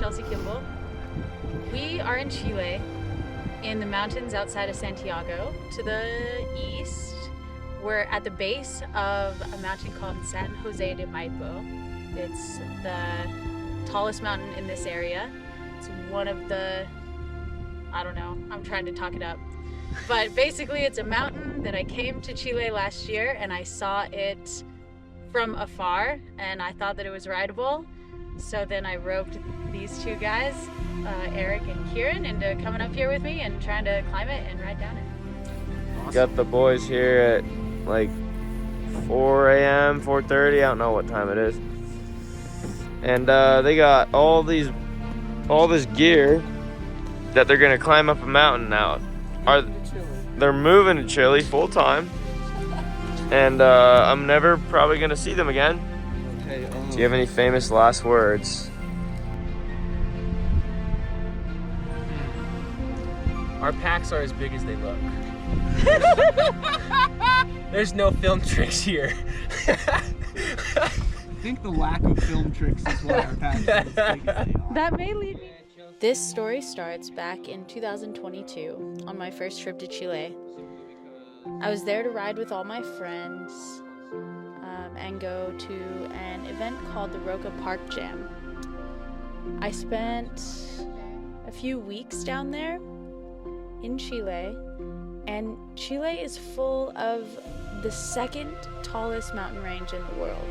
Chelsea Kimball. We are in Chile, in the mountains outside of Santiago. To the east, we're at the base of a mountain called San Jose de Maipo. It's the tallest mountain in this area. It's one of the, I don't know, I'm trying to talk it up. But basically it's a mountain that I came to Chile last year and I saw it from afar and I thought that it was rideable. So then I roped these two guys, Aric and Kieran, into coming up here with me and trying to climb it and ride down it. Awesome. Got the boys here at like 4 a.m., 4:30, I don't know what time it is. And they got all this gear that they're gonna climb up a mountain now. They're moving to Chile full time, and I'm never probably gonna see them again. Okay, do you have any famous last words? Our packs are as big as they look. There's no film tricks here. I think the lack of film tricks is why our packs are as big as they are. That may lead me. This story starts back in 2022 on my first trip to Chile. I was there to ride with all my friends and go to an event called the Roca Park Jam. I spent a few weeks down there in Chile, and Chile is full of the second tallest mountain range in the world.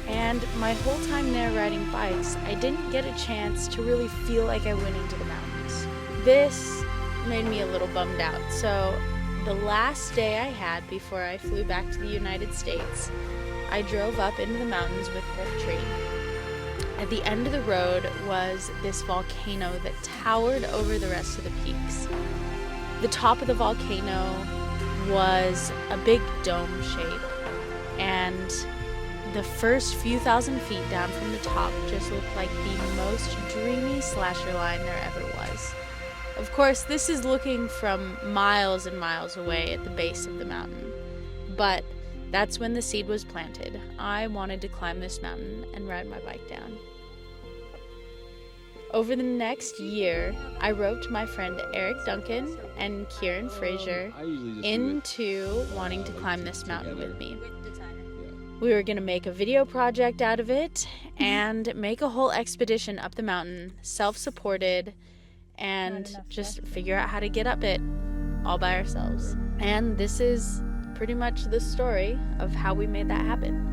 And my whole time there riding bikes, I didn't get a chance to really feel like I went into the mountains. This made me a little bummed out. So the last day I had before I flew back to the United States, I drove up into the mountains with the train. At the end of the road was this volcano that towered over the rest of the peaks. The top of the volcano was a big dome shape, and the first few thousand feet down from the top just looked like the most dreamy slasher line there ever was. Of course, this is looking from miles and miles away at the base of the mountain, but that's when the seed was planted. I wanted to climb this mountain and ride my bike down. Over the next year, I roped my friend Aric Duncan and Kieran Fraser into wanting to climb this mountain with me. We were going to make a video project out of it and make a whole expedition up the mountain, self-supported, and just figure out how to get up it all by ourselves. And this is pretty much the story of how we made that happen.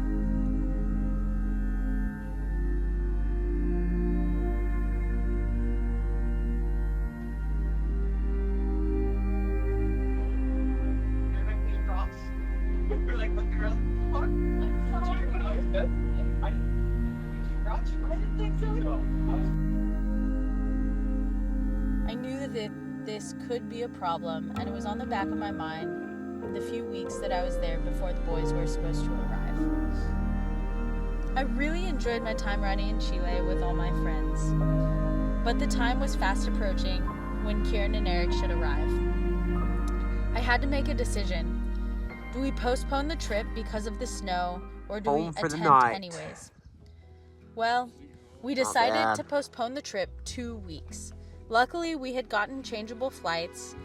I knew that this could be a problem, and it was on the back of my mind the few weeks that I was there before the boys were supposed to arrive. I really enjoyed my time riding in Chile with all my friends, but the time was fast approaching when Kieran and Aric should arrive. I had to make a decision. Do we postpone the trip because of the snow, or do we attempt anyways? Well, we decided to postpone the trip 2 weeks. Luckily, we had gotten changeable flights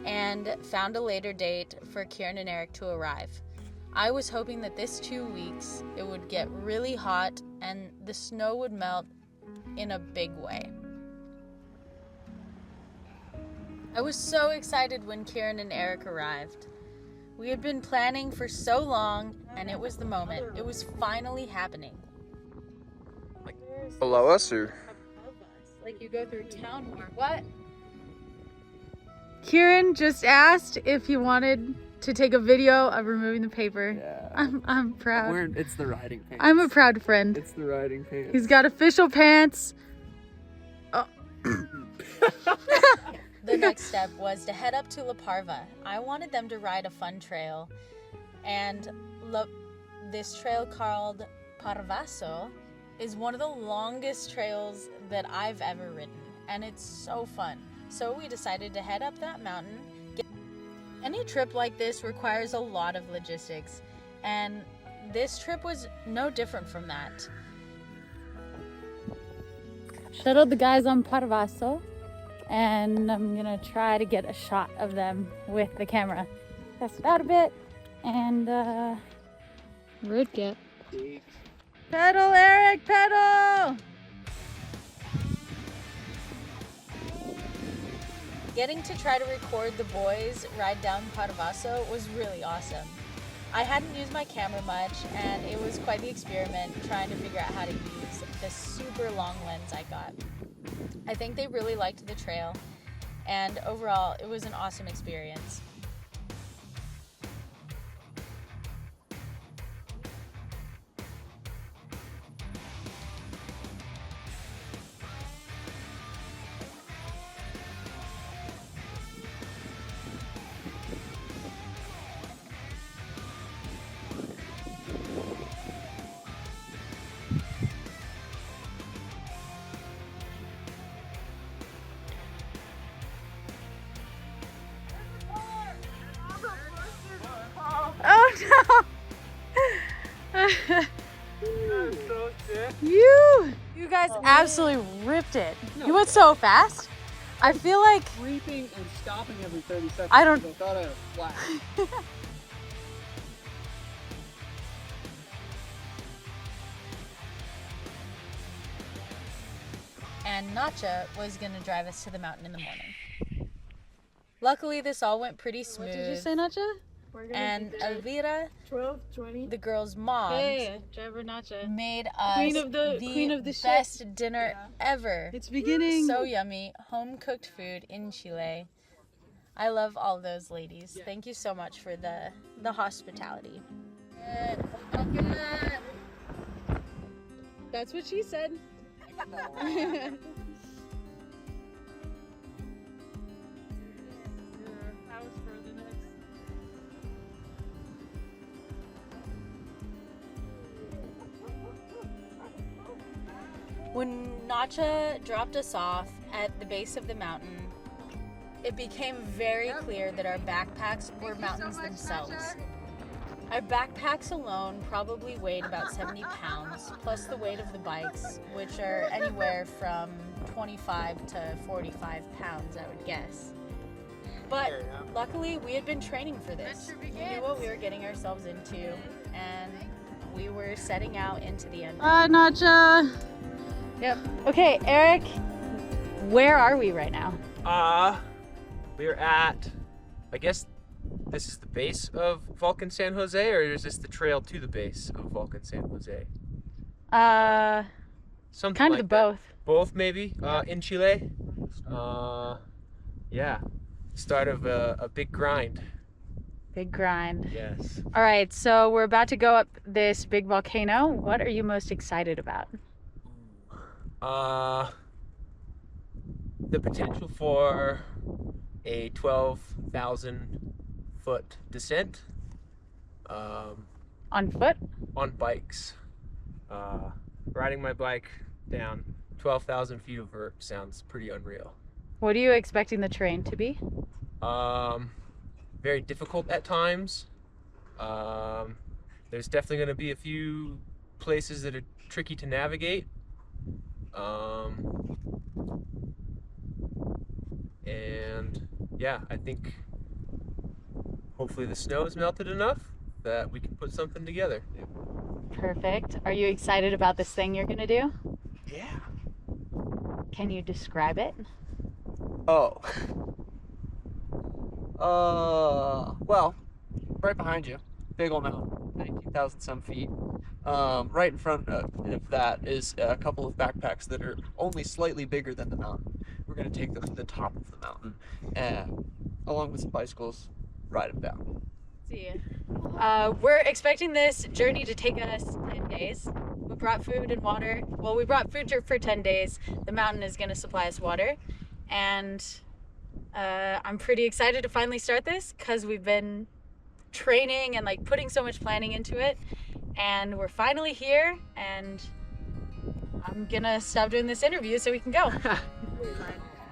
and found a later date for Kieran and Aric to arrive. I was hoping that this 2 weeks, it would get really hot and the snow would melt in a big way. I was so excited when Kieran and Aric arrived. We had been planning for so long, and it was the moment. It was finally happening. Like below us, or? Like you go through town more. What? Kieran just asked if he wanted to take a video of removing the paper. Yeah. I'm proud. It's the riding pants. I'm a proud friend. It's the riding pants. He's got official pants. Oh. The next step was to head up to La Parva. I wanted them to ride a fun trail, and this trail called Parvaso is one of the longest trails that I've ever ridden, and it's so fun. So we decided to head up that mountain. Any trip like this requires a lot of logistics, and this trip was no different from that. shuttled the guys on Parvaso, and I'm gonna try to get a shot of them with the camera. Test it out a bit, and road kit. Pedal, Aric, pedal! Getting to try to record the boys ride down Parvaso was really awesome. I hadn't used my camera much, and it was quite the experiment trying to figure out how to use the super long lens I got. I think they really liked the trail, and overall it was an awesome experience. Oh no! So sick. You guys absolutely ripped it. You went so fast. I feel like Creeping and stopping every 30 seconds. I don't- I thought I was flat. and Nacha was gonna drive us to the mountain in the morning. Luckily, this all went pretty smooth. What did you say, Nacha? And Elvira, 12, 20. the girls' mom, driver Nacha. made us Queen of the ship. best dinner ever. It's beginning. So yummy, home cooked food in Chile. I love all those ladies. Thank you so much for the hospitality. That's what she said. When Nacha dropped us off at the base of the mountain, it became very clear that our backpacks were mountains themselves. Our backpacks alone probably weighed about 70 pounds, plus the weight of the bikes, which are anywhere from 25 to 45 pounds, I would guess. But luckily, we had been training for this. We knew what we were getting ourselves into, and we were setting out into the unknown. Bye, Nacha. Yep. Okay, Aric, where are we right now? We're at, I guess this is the base of Vulcan San Jose, or is this the trail to the base of Vulcan San Jose? Something Kind of like the that. both. Both maybe, in Chile. Yeah, start of a big grind. Big grind. Yes. All right, so we're about to go up this big volcano. What are you most excited about? The potential for a 12,000 foot descent On foot? on bikes. Riding my bike down 12,000 feet of vert sounds pretty unreal. What are you expecting the terrain to be? Very difficult at times. There's definitely going to be a few places that are tricky to navigate. And yeah, I think hopefully the snow has melted enough that we can put something together. Perfect. Are you excited about this thing you're gonna do? Yeah. Can you describe it? Oh. Well, right behind you, big old mountain, 19,000 some feet. Right in front of that is a couple of backpacks that are only slightly bigger than the mountain. We're gonna take them to the top of the mountain, and along with some bicycles, ride them down. See ya. We're expecting this journey to take us 10 days. We brought food and water. Well, we brought food for 10 days. The mountain is gonna supply us water. And I'm pretty excited to finally start this because we've been training and like putting so much planning into it. And we're finally here, and I'm gonna stop doing this interview so we can go.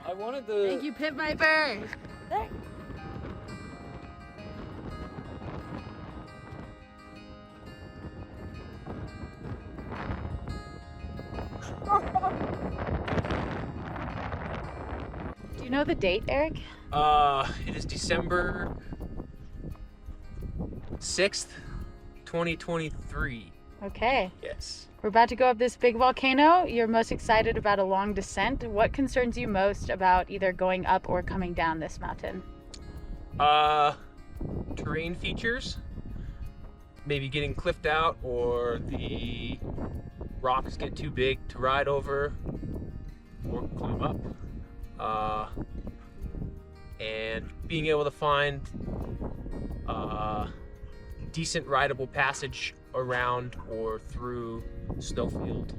I wanted the. Thank you, Pit Viper. you know the date, Aric? It is December 6th, 2023. Okay. Yes. We're about to go up this big volcano. You're most excited about a long descent. What concerns you most about either going up or coming down this mountain? Terrain features. Maybe getting cliffed out, or the rocks get too big to ride over or climb up. And being able to find decent rideable passage around or through snowfield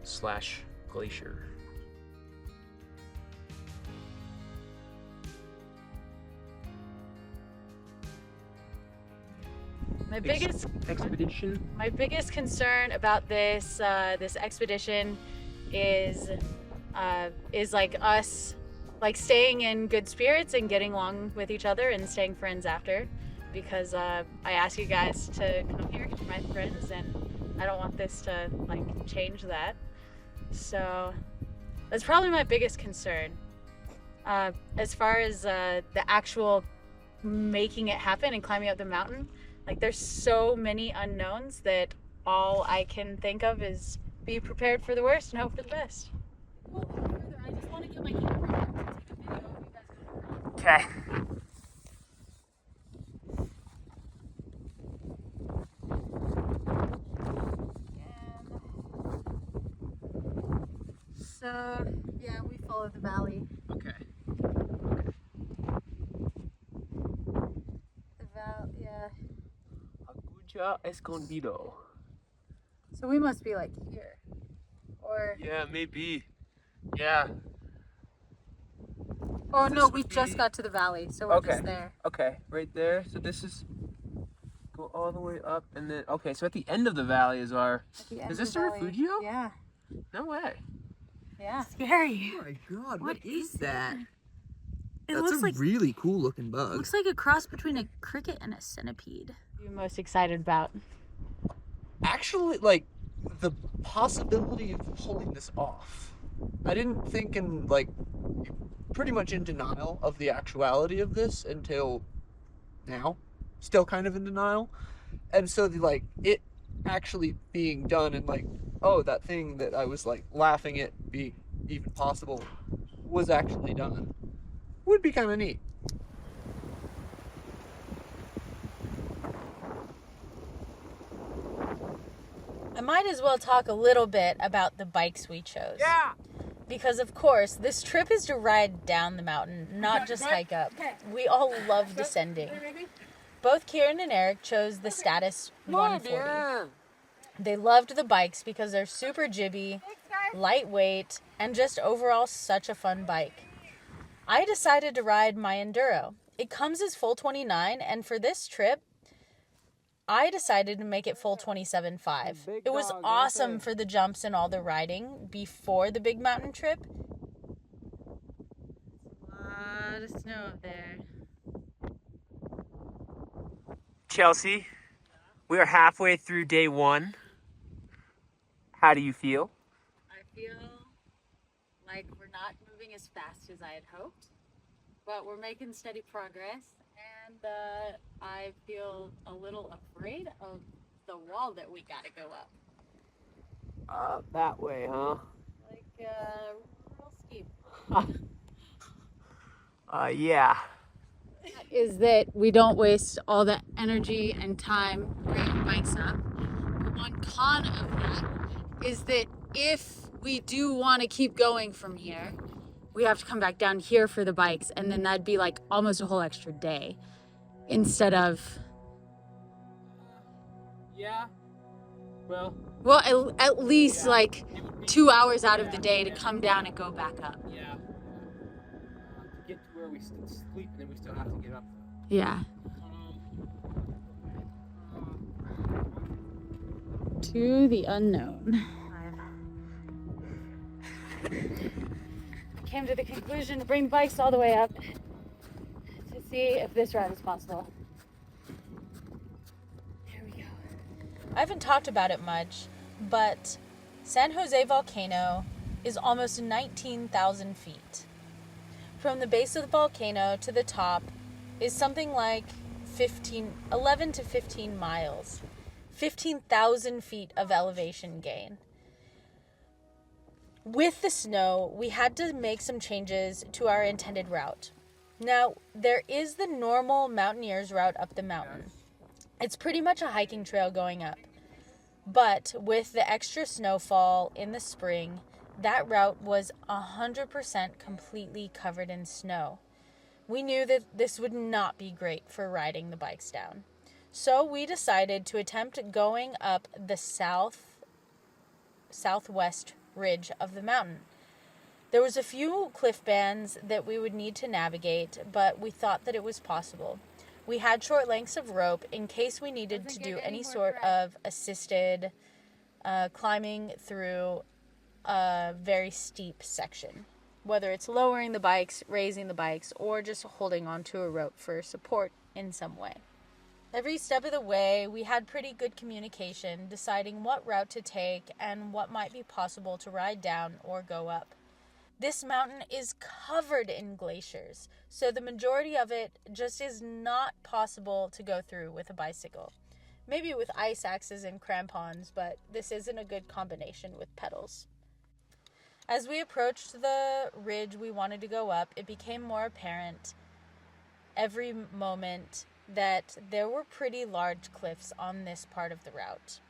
/ glacier. My biggest expedition. My biggest concern about this this expedition is like us like staying in good spirits and getting along with each other and staying friends after, because I asked you guys to come here, you're my friends, and I don't want this to like change that. So that's probably my biggest concern. As far as the actual making it happen and climbing up the mountain, like there's so many unknowns that all I can think of is be prepared for the worst and hope for the best. I just want to get my camera out and take a video of you guys going around. Okay. So yeah, we follow the valley. Okay. Yeah. Aguja Escondido. So we must be like here, or Yeah, maybe. Yeah. oh no, This we would just be- got to the valley, so we're Okay. just there. Okay, right there. So this is go all the way up, and then okay. So at the end of the valley is our. At the end Is of this the a valley. refugio? Yeah. No way. Yeah. Scary. Oh my god, What is that? It That's looks a like really cool looking bug. looks like a cross between a cricket and a centipede. You're most excited about? Actually, like, the possibility of pulling this off. I didn't think in, like, pretty much in denial of the actuality of this until now. Still kind of in denial. And so, like, it actually being done and, like, oh, that thing that I was, like, laughing at being even possible was actually done. Would be kind of neat. I might as well talk a little bit about the bikes we chose. Yeah. Because of course, this trip is to ride down the mountain, not just hike up. We all love descending. Both Kieran and Aric chose the Status 140. They loved the bikes because they're super jibby, lightweight, and just overall such a fun bike. I decided to ride my Enduro. It comes as full 29, and for this trip, I decided to make it full 27.5. It was awesome for the jumps and all the riding before the big mountain trip. A lot of snow up there. Chelsea, we are halfway through day 1. How do you feel? I feel like we're not moving as fast as I had hoped, but we're making steady progress, and I feel a little afraid of the wall that we gotta go up. That way, huh? Like, real steep. Yeah. Is that we don't waste all the energy and time bringing bikes up. But one con of that is that if we do want to keep going from here, we have to come back down here for the bikes, and then that'd be like almost a whole extra day instead of Yeah. Well, at least like 2 hours out of the day to come down and go back up. yeah. To get to where we sleep, and then we still have to get up. Yeah. To the unknown. I came to the conclusion to bring bikes all the way up to see if this ride is possible. Here we go. I haven't talked about it much, but San Jose volcano is almost 19,000 feet. from the base of the volcano to the top is something like 11 to 15 miles. 15,000 feet of elevation gain. With the snow, we had to make some changes to our intended route. Now, there is the normal mountaineer's route up the mountain. It's pretty much a hiking trail going up. But with the extra snowfall in the spring, that route was 100% completely covered in snow. We knew that this would not be great for riding the bikes down. So we decided to attempt going up the southwest ridge of the mountain. There was a few cliff bands that we would need to navigate, but we thought that it was possible. We had short lengths of rope in case we needed to do any sort of assisted climbing through a very steep section, whether it's lowering the bikes, raising the bikes, or just holding onto a rope for support in some way. Every step of the way, we had pretty good communication, deciding what route to take and what might be possible to ride down or go up. This mountain is covered in glaciers, so the majority of it just is not possible to go through with a bicycle. Maybe with ice axes and crampons, but this isn't a good combination with pedals. As we approached the ridge we wanted to go up, it became more apparent every moment that there were pretty large cliffs on this part of the route.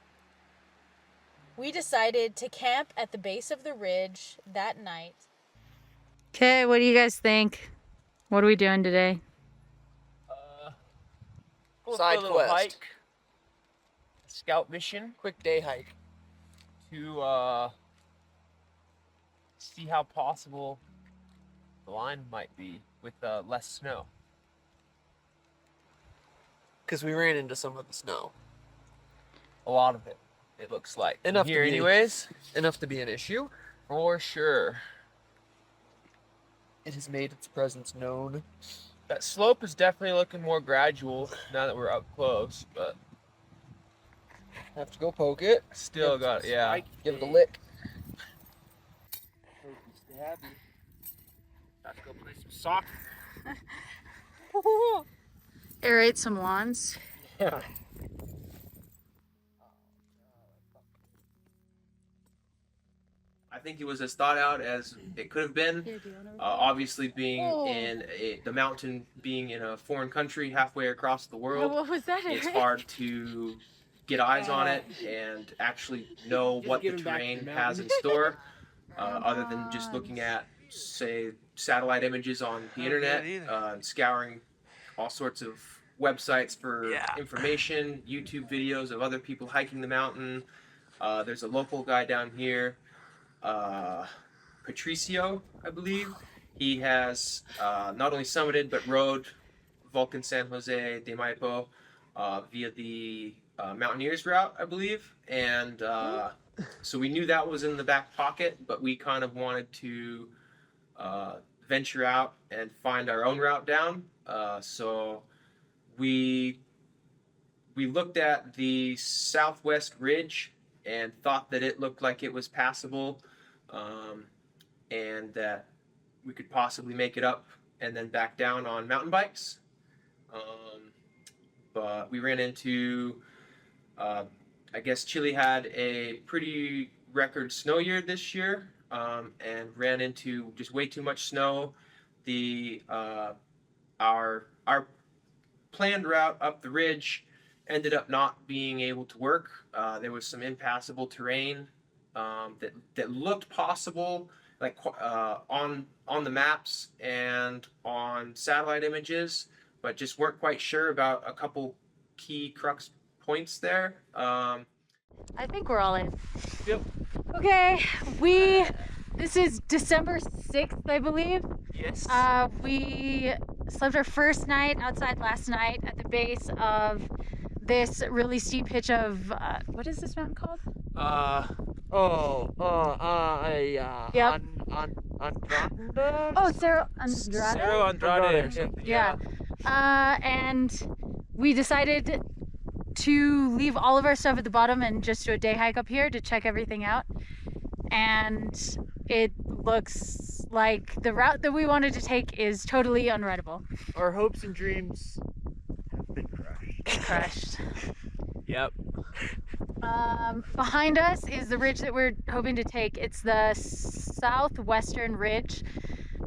We decided to camp at the base of the ridge that night. Okay, what do you guys think? What are we doing today? Side quest. Hike, scout mission Quick day hike. to see how possible the line might be with less snow. Because we ran into some of the snow. A lot of it, it looks like. Enough here, to be- anyways. Enough to be an issue. For sure. It has made its presence known. That slope is definitely looking more gradual now that we're up close, but Have to go poke it. still got yeah. Give it a lick. Let's go play some soccer. Aerate some lawns. Yeah. I think it was as thought out as it could have been. Obviously, being in the mountain, being in a foreign country halfway across the world, What was that? it's hard to get eyes on it and actually know what the terrain has in store, other than just looking at, say, satellite images on the internet, and scouring all sorts of websites for information, YouTube videos of other people hiking the mountain. There's a local guy down here, Patricio, I believe. He has not only summited but rode Vulcan San Jose de Maipo via the Mountaineers route, I believe. And so we knew that was in the back pocket, but we kind of wanted to venture out and find our own route down. So we looked at the southwest ridge and thought that it looked like it was passable, and that we could possibly make it up and then back down on mountain bikes. But we ran into, I guess Chile had a pretty record snow year this year, and ran into just way too much snow. Our planned route up the ridge ended up not being able to work. There was some impassable terrain that looked possible, like on the maps and on satellite images, but just weren't quite sure about a couple key crux points there. I think we're all in. Yep. Okay, this is December 6th, I believe. Yes. We slept our first night outside last night at the base of this really steep pitch of, what is this mountain called? Yep. Andrade? Oh, Cerro Andrade? Cerro Andrade or something. Yeah. And we decided to leave all of our stuff at the bottom and just do a day hike up here to check everything out. And it looks Like, the route that we wanted to take is totally unrideable. Our hopes and dreams have been crushed. Yep. Behind us is the ridge that we're hoping to take. It's the southwestern ridge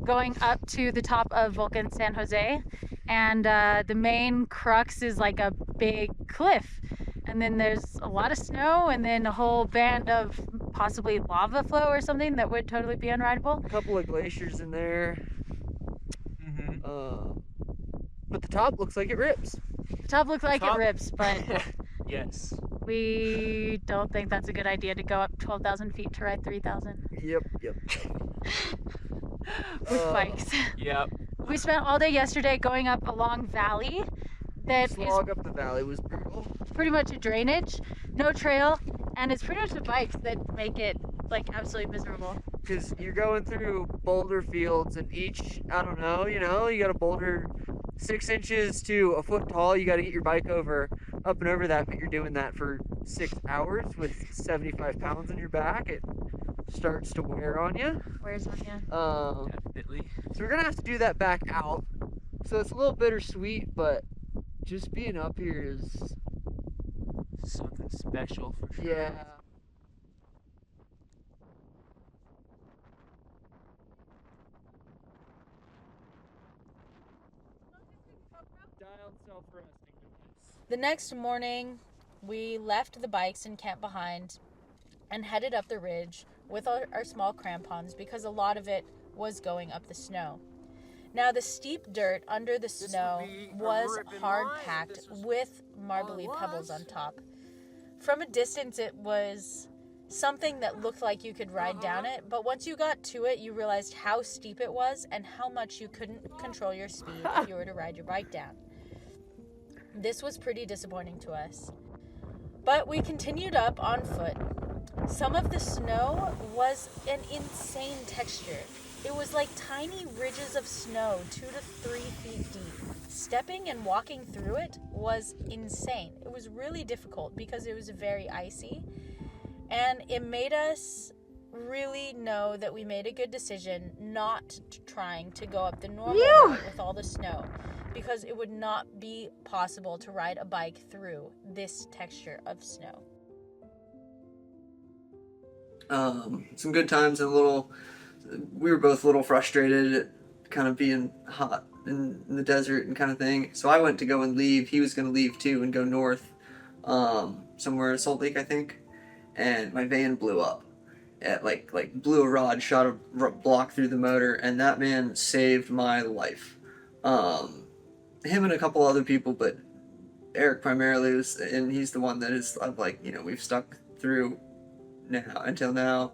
going up to the top of Volcan San Jose. And the main crux is like a big cliff. And then there's a lot of snow and then a whole band of possibly lava flow or something that would totally be unrideable. A couple of glaciers in there. Mm-hmm. But the top looks like it rips. The top looks like it rips, but Yes. we don't think that's a good idea to go up 12,000 feet to ride 3,000 Yep. with bikes. Yep. We spent all day yesterday going up a long valley that is Slog up the valley was brutal. pretty much a drainage, no trail, and it's pretty much the bikes that make it like absolutely miserable. Because you're going through boulder fields, and each, I don't know, you got a boulder 6 inches to a foot tall. You got to get your bike up and over that, but you're doing that for 6 hours with 75 pounds on your back. It starts to wear on you. Where's on you? Definitely. So we're gonna have to do that back out. So it's a little bittersweet, but just being up here is, Something special for sure. yeah. Dialed self-resting device. The next morning, we left the bikes and camp behind and headed up the ridge with our small crampons because a lot of it was going up the snow. Now, the steep dirt under the snow was hard-packed with marbly pebbles on top. From a distance, it was something that looked like you could ride down it, but once you got to it, you realized how steep it was and how much you couldn't control your speed if you were to ride your bike down. This was pretty disappointing to us. But we continued up on foot. Some of the snow was an insane texture. It was like tiny ridges of snow 2 to 3 feet deep. Stepping and walking through it was insane. It was really difficult because it was very icy. And it made us really know that we made a good decision not trying to go up the normal route with all the snow, because it would not be possible to ride a bike through this texture of snow. Some good times and we were both a little frustrated at kind of being hot in the desert and kind of thing. So I went to go and leave. He was going to leave too and go north, somewhere in Salt Lake, I think. And my van blew up. Blew a rod, shot a block through the motor, and that man saved my life. Him and a couple other people, but Aric primarily was, and he's the one that is, we've stuck through now until now.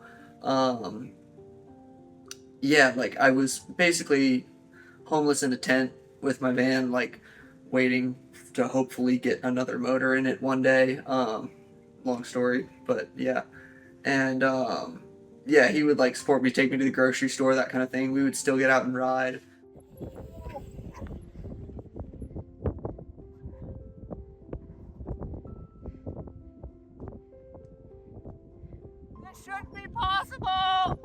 I was basically homeless in a tent with my van, waiting to hopefully get another motor in it one day. Long story, but yeah. And he would support me, take me to the grocery store, that kind of thing. We would still get out and ride. This shouldn't be possible!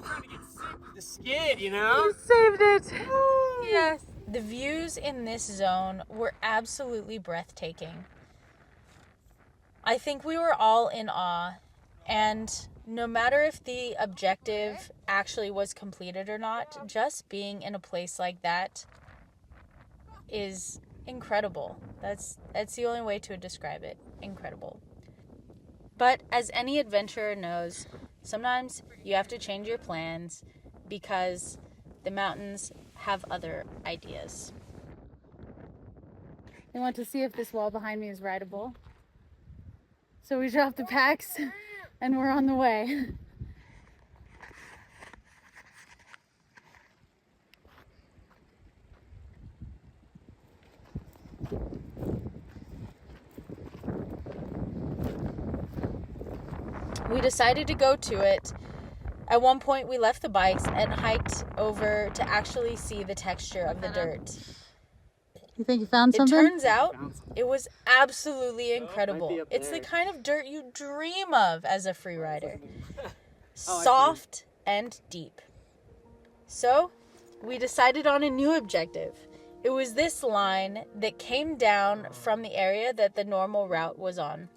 Trying to get sick with the skid, You saved it! Yes. The views in this zone were absolutely breathtaking. I think we were all in awe, and no matter if the objective actually was completed or not, just being in a place like that is incredible. That's the only way to describe it. Incredible. But as any adventurer knows, sometimes you have to change your plans because the mountains have other ideas. They want to see if this wall behind me is rideable. So we dropped the packs and we're on the way. We decided to go to it. At one point, we left the bikes and hiked over to actually see the texture of the dirt. You think you found It something? turns out it was absolutely incredible. up It's the there. kind of dirt you dream of as a free rider. Soft and deep. So, we decided on a new objective. It was this line that came down from the area that the normal route was on.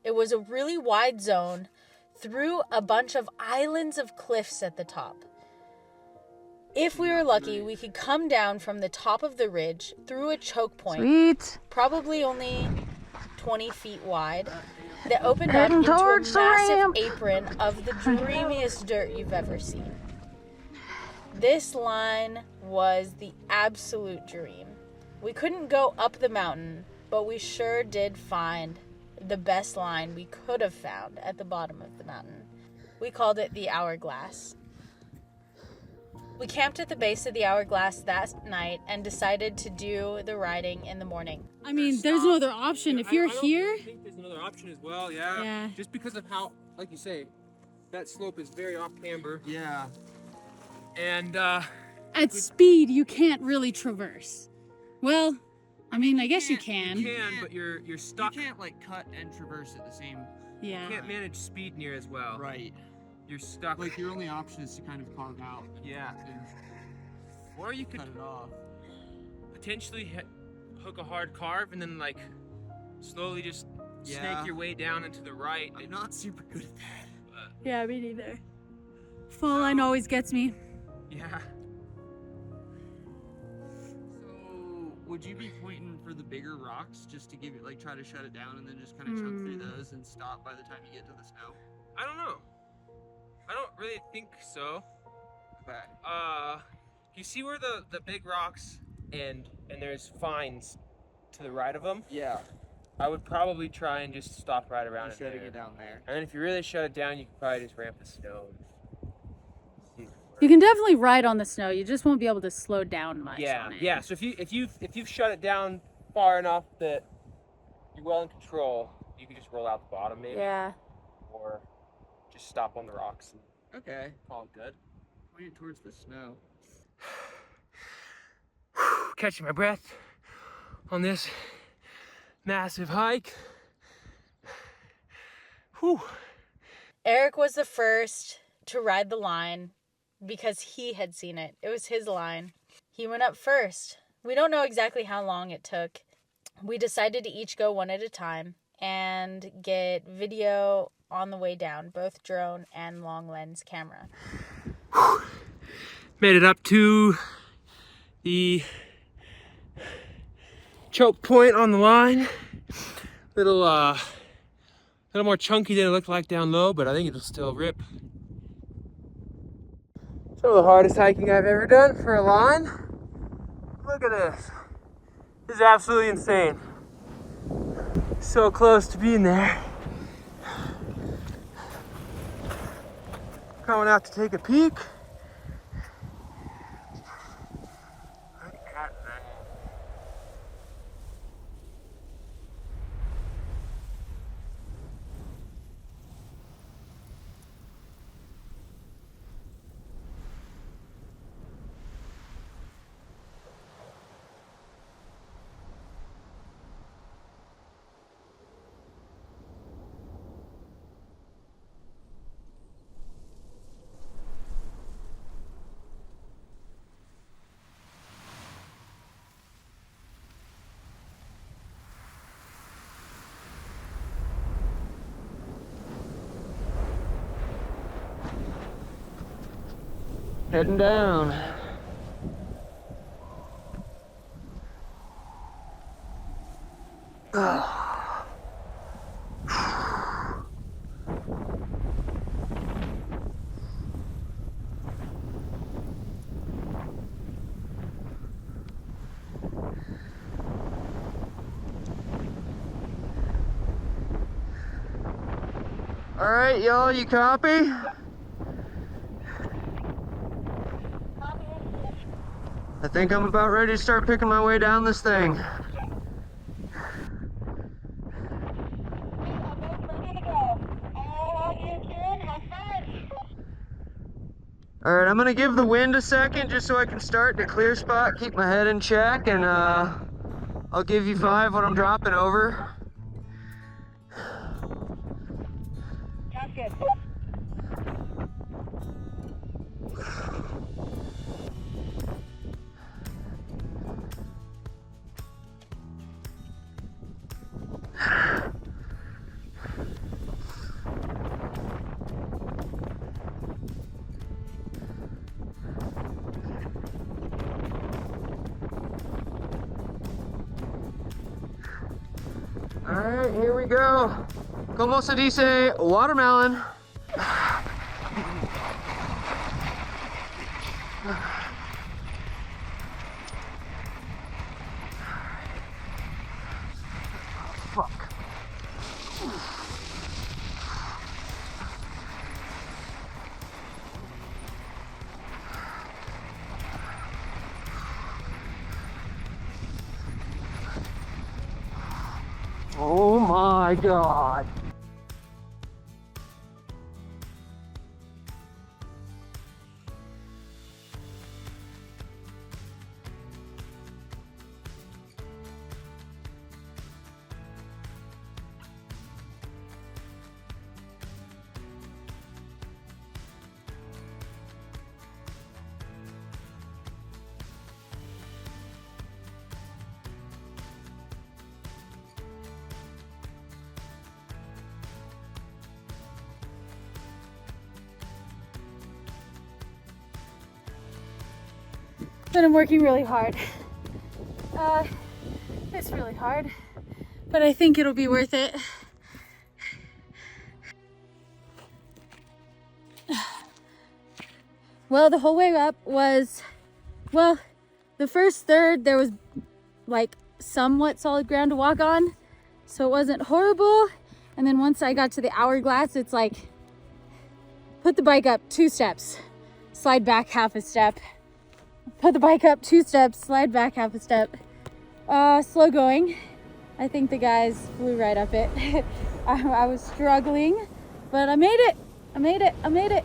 It was a really wide zone through a bunch of islands of cliffs at the top. If we were lucky, we could come down from the top of the ridge through a choke point, Sweet. probably only 20 feet wide, that opened up Heading into a towards the massive ramp. apron of the dreamiest dirt you've ever seen. This line was the absolute dream. We couldn't go up the mountain, but we sure did find the best line we could have found at the bottom of the mountain. We called it the Hourglass. We camped at the base of the Hourglass that night and decided to do the riding in the morning. I mean, there's no other option. If you're here, I think there's another option as well, yeah. Yeah. Just because of how, like you say, that slope is very off camber. Yeah. And at speed, you can't really traverse. Well, I mean, I guess you can. You can, but you're stuck. You can't like cut and traverse at the same. Yeah. You can't manage speed near as well. Right. You're stuck. Like your only option is to kind of carve out. Yeah. And Or you could cut it off. potentially hook a hard carve and then like slowly just Yeah. snake your way down into the right. I'm not super good at that. Yeah, me neither. Fall line always gets me. Yeah. So, would you be pointing for the bigger rocks just to give it, like, try to shut it down and then just kind of chunk through those and stop by the time you get to the snow? I don't know. I don't really think so. Okay. You see where the big rocks and there's fines to the right of them? Yeah. I would probably try and just stop right around I'm it shutting there. it down there. And then if you really shut it down, you could probably just ramp the snow. You can definitely ride on the snow. You just won't be able to slow down much Yeah, on it. yeah. So if you've shut it down far enough that you're well in control, you can just roll out the bottom maybe. Yeah. Or just stop on the rocks and Okay. call it good. Point it towards the snow. Catching my breath on this massive hike. Whew. Aric was the first to ride the line because he had seen it. It was his line. He went up first. We don't know exactly how long it took. We decided to each go one at a time and get video on the way down, both drone and long lens camera. Made it up to the choke point on the line. Little more chunky than it looked like down low, but I think it'll still rip. Some of the hardest hiking I've ever done for a line. Look at this. This is absolutely insane. So close to being there. Coming out to take a peek. Look at that. Heading down. All right, y'all, you copy? I think I'm about ready to start picking my way down this thing. All right, I'm gonna give the wind a second just so I can start in a clear spot, keep my head in check, and I'll give you 5 when I'm dropping over. All right, here we go. Como se dice watermelon? Fuck. Oh my God. But I'm working really hard. It's really hard, but I think it'll be worth it. Well, the whole way up was, well, the first third there was like somewhat solid ground to walk on, so it wasn't horrible. And then once I got to the hourglass, it's like, put the bike up 2 steps, slide back half a step, put the bike up 2 steps, slide back half a step. Slow going. I think the guys flew right up it. I was struggling, but I made it. I made it. I made it.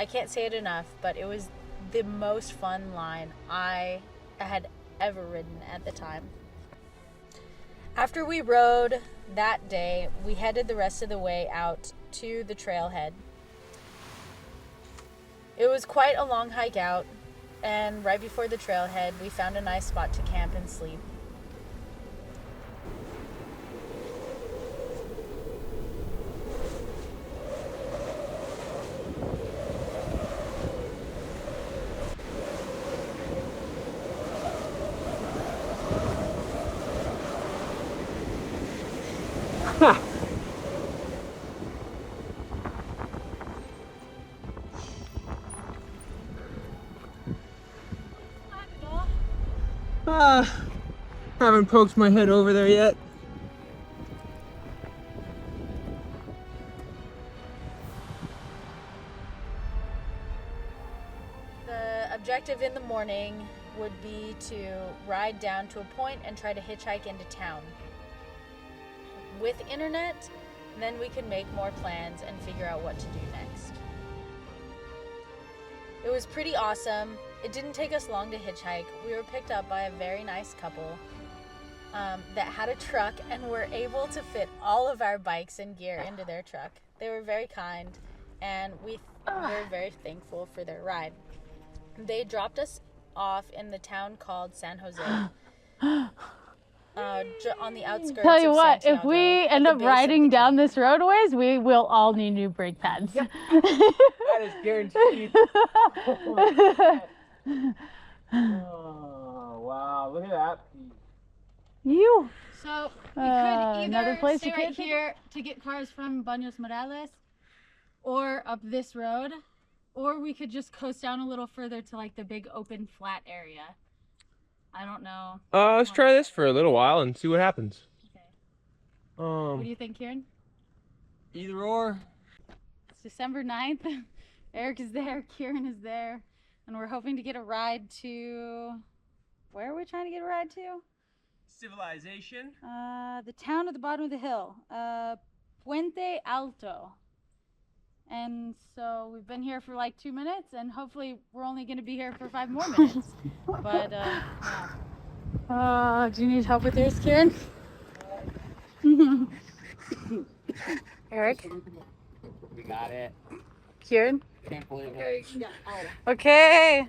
I can't say it enough, but it was the most fun line I had ever ridden at the time. After we rode that day, we headed the rest of the way out to the trailhead. It was quite a long hike out, and right before the trailhead, we found a nice spot to camp and sleep. Haven't poked my head over there yet. The objective in the morning would be to ride down to a point and try to hitchhike into town. With internet, then we could make more plans and figure out what to do next. It was pretty awesome. It didn't take us long to hitchhike. We were picked up by a very nice couple that had a truck and were able to fit all of our bikes and gear into their truck. They were very kind, and we were very thankful for their ride. They dropped us off in the town called San Jose, on the outskirts. Tell you of what, Santiago, if we end at up the base of riding the down camp. this roadways, we will all need new brake pads. Yep. That is guaranteed. Oh, wow, look at that. You. So we Another could place stay you right can't here to get cars from Baños Morales, or up this road, or we could just coast down a little further to like the big open flat area. I don't know. Let's try this for a little while and see what happens. Okay. What do you think, Kieran? Either or. It's December 9th. Aric is there, Kieran is there, and we're hoping to get a ride to... Where are we trying to get a ride to? Civilization. The town at the bottom of the hill. Puente Alto. And so we've been here for like 2 minutes, and hopefully we're only going to be here for 5 more minutes. But, yeah. Do you need help with yours, Kieran? Aric? We got it. Kieran? Can't believe it. Okay.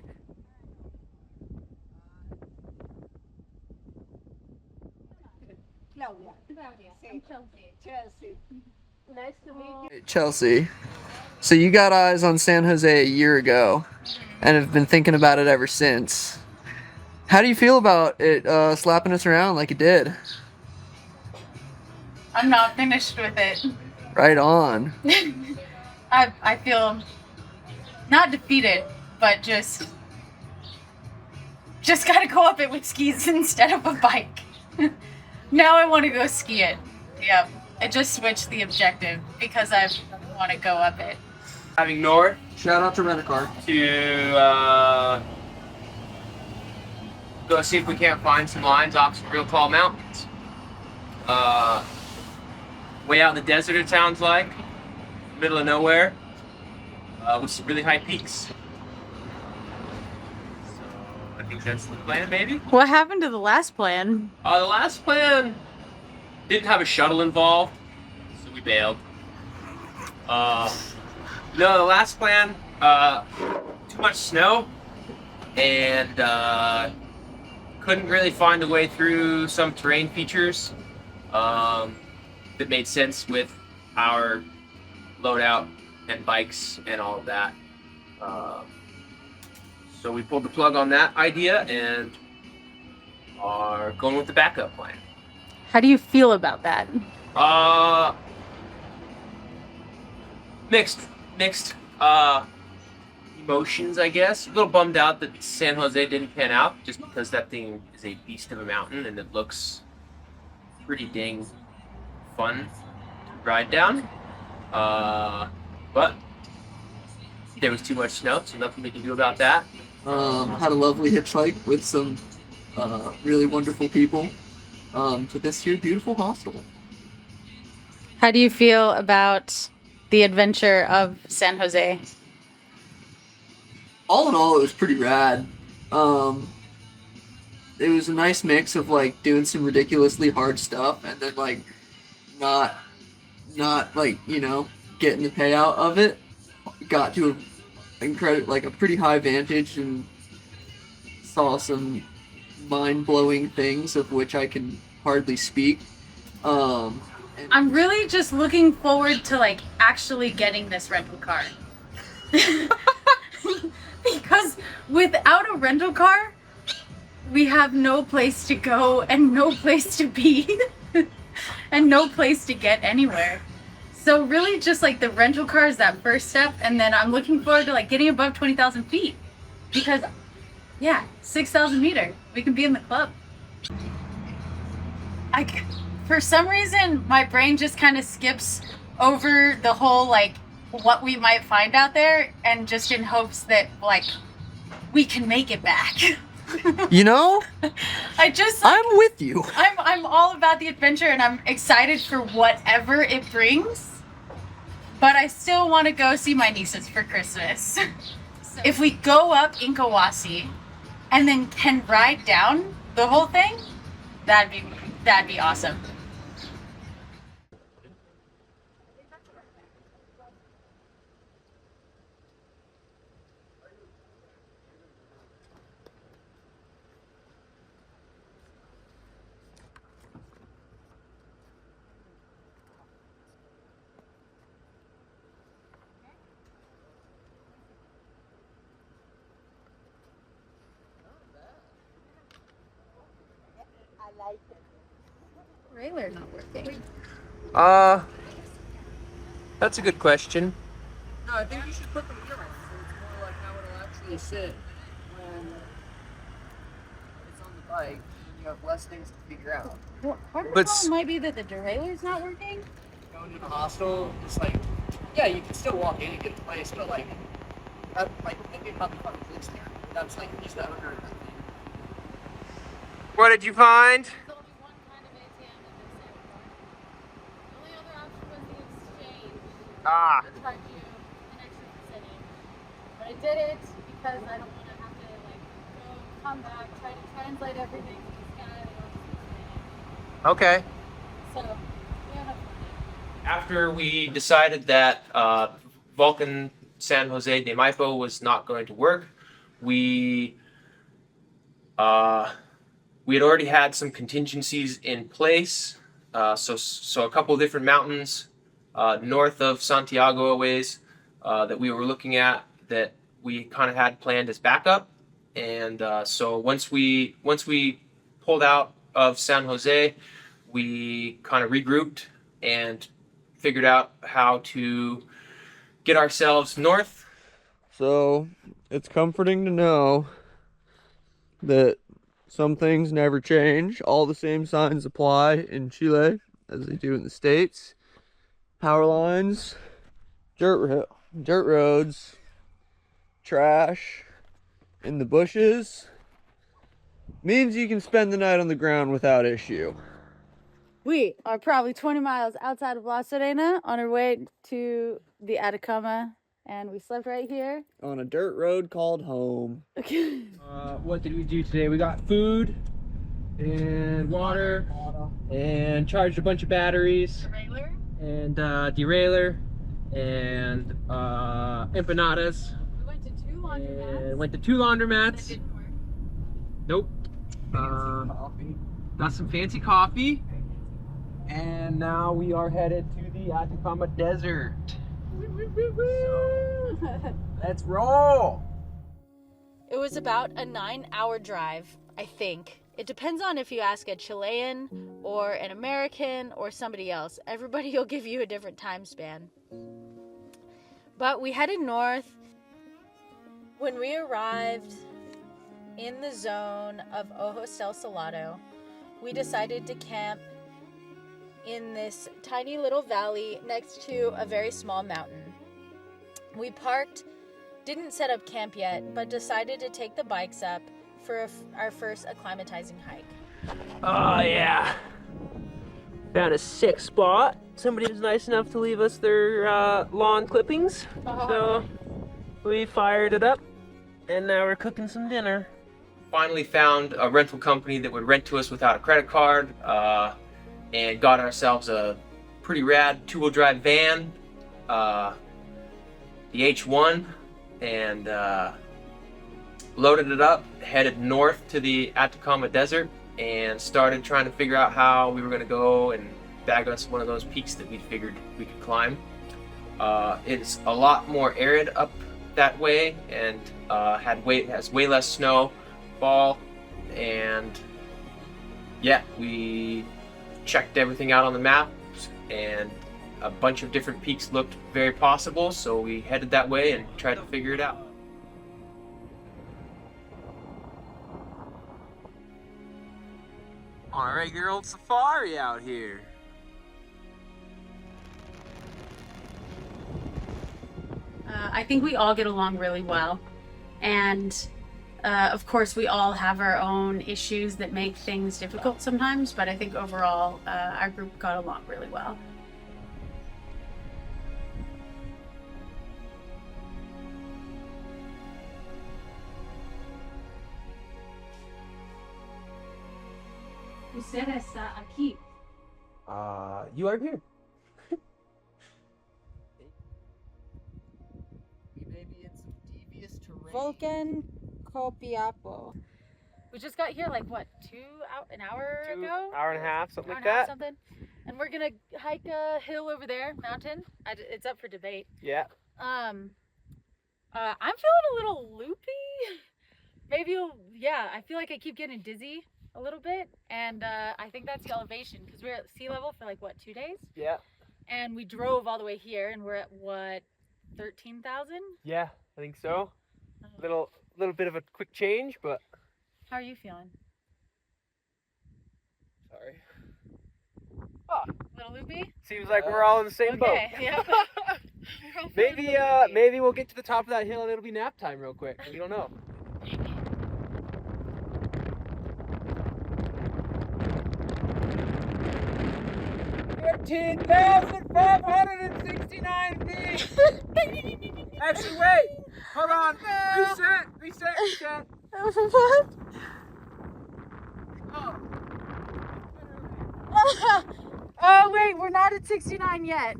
I'm Chelsea. Nice to meet you. Hey, Chelsea, so you got eyes on San Jose a year ago and have been thinking about it ever since. How do you feel about it slapping us around like it did? I'm not finished with it. Right on. I feel not defeated, but just gotta go up it with skis instead of a bike. Now I want to go ski it. Yep. I just switched the objective because I want to go up it. Driving north Shout out to Rent-A-Car. to go see if we can't find some lines off some real tall mountains. Way out in the desert, it sounds like, middle of nowhere, with some really high peaks. So I think that's the plan, maybe. What happened to the last plan? The last plan didn't have a shuttle involved, so we bailed. No, the last plan, too much snow, and couldn't really find a way through some terrain features that made sense with our loadout and bikes and all of that. So we pulled the plug on that idea and are going with the backup plan. How do you feel about that? Mixed emotions, I guess. A little bummed out that San Jose didn't pan out, just because that thing is a beast of a mountain and it looks pretty dang fun to ride down. But there was too much snow, so nothing we can do about that. Had a lovely hitchhike with some really wonderful people to this here beautiful hostel. How do you feel about the adventure of San Jose? All in all, it was pretty rad. It was a nice mix of like doing some ridiculously hard stuff and then like not like, you know, getting the payout of it. Got to a pretty high vantage and saw some mind-blowing things of which I can hardly speak. I'm really just looking forward to like actually getting this rental car. Because without a rental car, we have no place to go and no place to be and no place to get anywhere. So really just like the rental car is that first step, and then I'm looking forward to like getting above 20,000 feet because yeah, 6,000 meter, we can be in the club. For some reason, my brain just kind of skips over the whole like what we might find out there, and just in hopes that like we can make it back. You know, I'm with you. I'm all about the adventure, and I'm excited for whatever it brings. But I still want to go see my nieces for Christmas. So if we go up Inkawasi and then can ride down the whole thing, that'd be awesome. Trailer not working. That's a good question. No, I think you should put the wheel on so it's more like how it'll actually sit when it's on the bike. You have less things to figure out. Well, part of the But problem might be that the derailleur's not working. Going to the hostel, it's like, yeah, you can still walk in and get the place, but like, maybe probably fucking police there. That's like just that under. what did you find? There's only one kind of ATM in this airport. The only other option was the exchange. Ah. To charge you an extra percentage. But I did it because I don't want to have to like go, come back, try to translate everything to this guy that wants to stay. Okay. So, we have enough money. After we decided that Vulcan San Jose de Maipo was not going to work, we had already had some contingencies in place. So a couple of different mountains north of Santiago a ways that we were looking at that we kind of had planned as backup. And so once we pulled out of San Jose, we kind of regrouped and figured out how to get ourselves north. So, it's comforting to know that some things never change. All the same signs apply in Chile as they do in the States. Power lines, dirt roads, trash in the bushes means you can spend the night on the ground without issue. We are probably 20 miles outside of La Serena on our way to the Atacama, and we slept right here. On a dirt road called home. What did we do today? We got food and water and charged a bunch of batteries Trailer? and derailleur and empanadas We went to 2 laundromats. and went to 2 That laundromats. didn't work. Nope. Got some fancy coffee, and now we are headed to the Atacama Desert. Let's roll! It was about a 9-hour drive, I think. It depends on if you ask a Chilean or an American or somebody else. Everybody will give you a different time span. But we headed north. When we arrived in the zone of Ojos del Salado, we decided to camp in this tiny little valley next to a very small mountain. We parked, didn't set up camp yet, but decided to take the bikes up for our first acclimatizing hike. Oh yeah. Found a sick spot. Somebody was nice enough to leave us their lawn clippings. So we fired it up and now we're cooking some dinner. Finally found a rental company that would rent to us without a credit card and got ourselves a pretty rad 2-wheel drive van, the H1, and loaded it up, headed north to the Atacama Desert, and started trying to figure out how we were going to go and bag us one of those peaks that we figured we could climb. It's a lot more arid up that way and has way less snowfall, and yeah, we checked everything out on the map, and a bunch of different peaks looked very possible, so we headed that way and tried to figure it out. On a regular old safari out here. I think we all get along really well. And of course, we all have our own issues that make things difficult sometimes, but I think overall, our group got along really well. Usted está aquí. You are here. We may be in some devious terrain. Vulcan Copiapo. We just got here like what, an hour ago? Hour and a half, something Hour like and a half, that. something. And we're gonna hike a hill over there, mountain. It's up for debate. Yeah. I'm feeling a little loopy. Maybe I feel like I keep getting dizzy a little bit, and I think that's the elevation because we're at sea level for like what, 2 days? Yeah. And we drove all the way here, and we're at what, 13,000? Yeah, I think so. Little bit of a quick change, but How are you feeling? probably be. Seems like we're all in the same boat. Okay, yeah. Maybe we'll get to the top of that hill and it'll be nap time real quick. We don't know. 15,569 feet! Actually, wait! Hold on! Reset! What? Oh wait, we're not at 69 yet.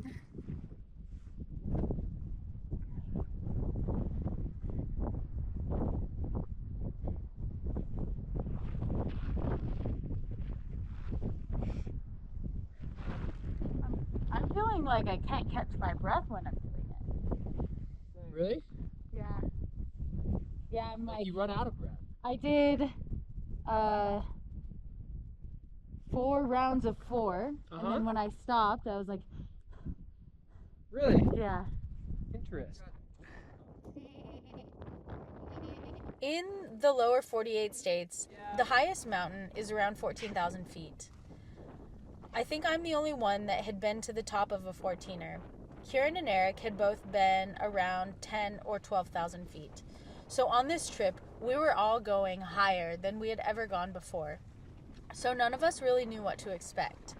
I'm feeling like I can't catch my breath when I'm doing it. Really? Yeah. Yeah, I'm like, You run out of breath. I did 4 rounds of 4, and then when I stopped, I was like, Really? yeah. Interesting. In the lower 48 states, the highest mountain is around 14,000 feet. I think I'm the only one that had been to the top of a 14er. Kieran and Aric had both been around 10 or 12,000 feet. So on this trip, we were all going higher than we had ever gone before. So none of us really knew what to expect.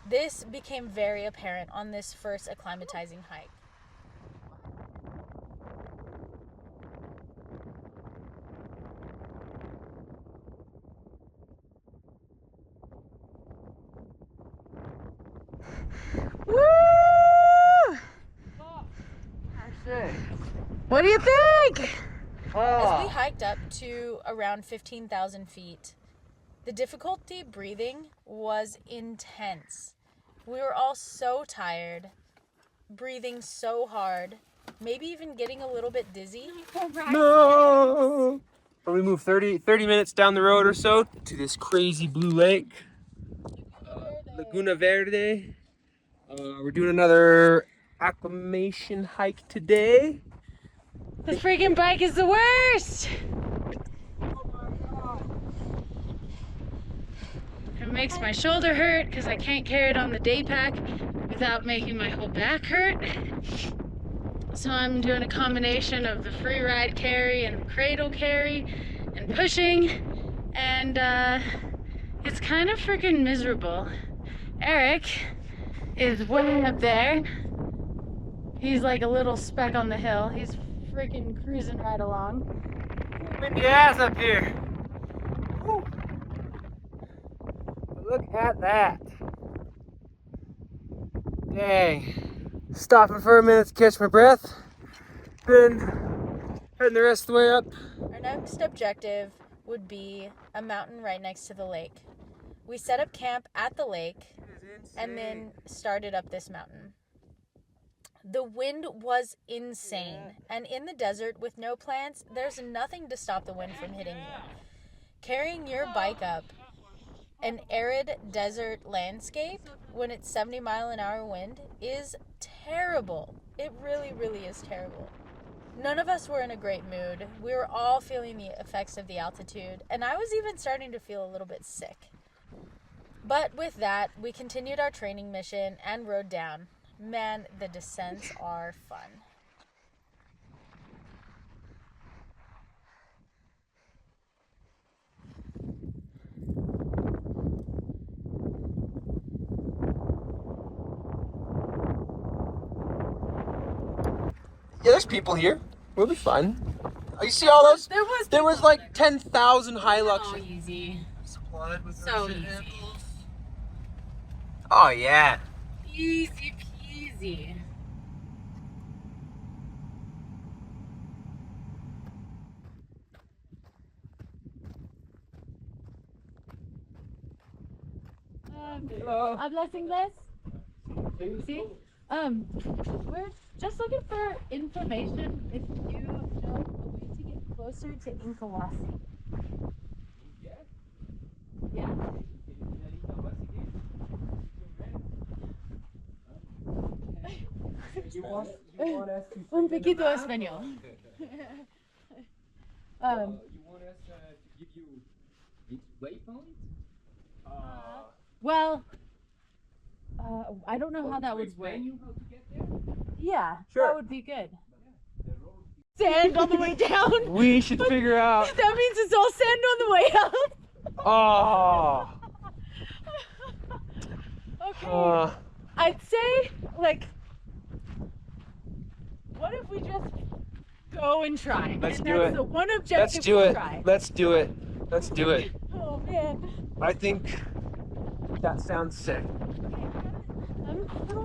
This became very apparent on this first acclimatizing hike. Woo! What do you think? As we hiked up to around 15,000 feet, the difficulty breathing was intense. We were all so tired, breathing so hard, maybe even getting a little bit dizzy. No! We move 30 minutes down the road or so to this crazy blue lake. Laguna Verde. We're doing another acclimation hike today. The freaking bike is the worst! It makes my shoulder hurt because I can't carry it on the day pack without making my whole back hurt. So I'm doing a combination of the free ride carry and cradle carry and pushing, and it's kind of freaking miserable. Aric is way up there. He's like a little speck on the hill. He's freaking cruising right along. Windy ass up here. Woo. Look at that. Dang. Stopping for a minute to catch my breath. Then heading the rest of the way up. Our next objective would be a mountain right next to the lake. We set up camp at the lake and then started up this mountain. The wind was insane, and in the desert with no plants, there's nothing to stop the wind from hitting you. Carrying your bike up an arid desert landscape when it's 70-mile-an-hour wind is terrible. It really, really is terrible. None of us were in a great mood. We were all feeling the effects of the altitude, and I was even starting to feel a little bit sick. But with that, we continued our training mission and rode down. Man, the descents are fun. Yeah, there's people here. We'll be fun. You see all those? There was like 10,000 Hilux. So easy. Supplied with So shit easy. handles. Oh yeah. Easy peasy. Hello. Hablas inglés? Sí. We're just looking for information if you know a way to get closer to Inkawasi. Yeah. You want us to Un poquito español. you want us to give you waypoints? Well, I don't know how that would work. Yeah, Sure. that would be good. Sand on the way down. We should figure out. That means it's all sand on the way up. Oh. Okay. I'd say, like, what if we just go and try? Let's And do that's it. the one objective Let's do we'll it. try. Let's do it. Let's do it. Oh man. I think that sounds sick.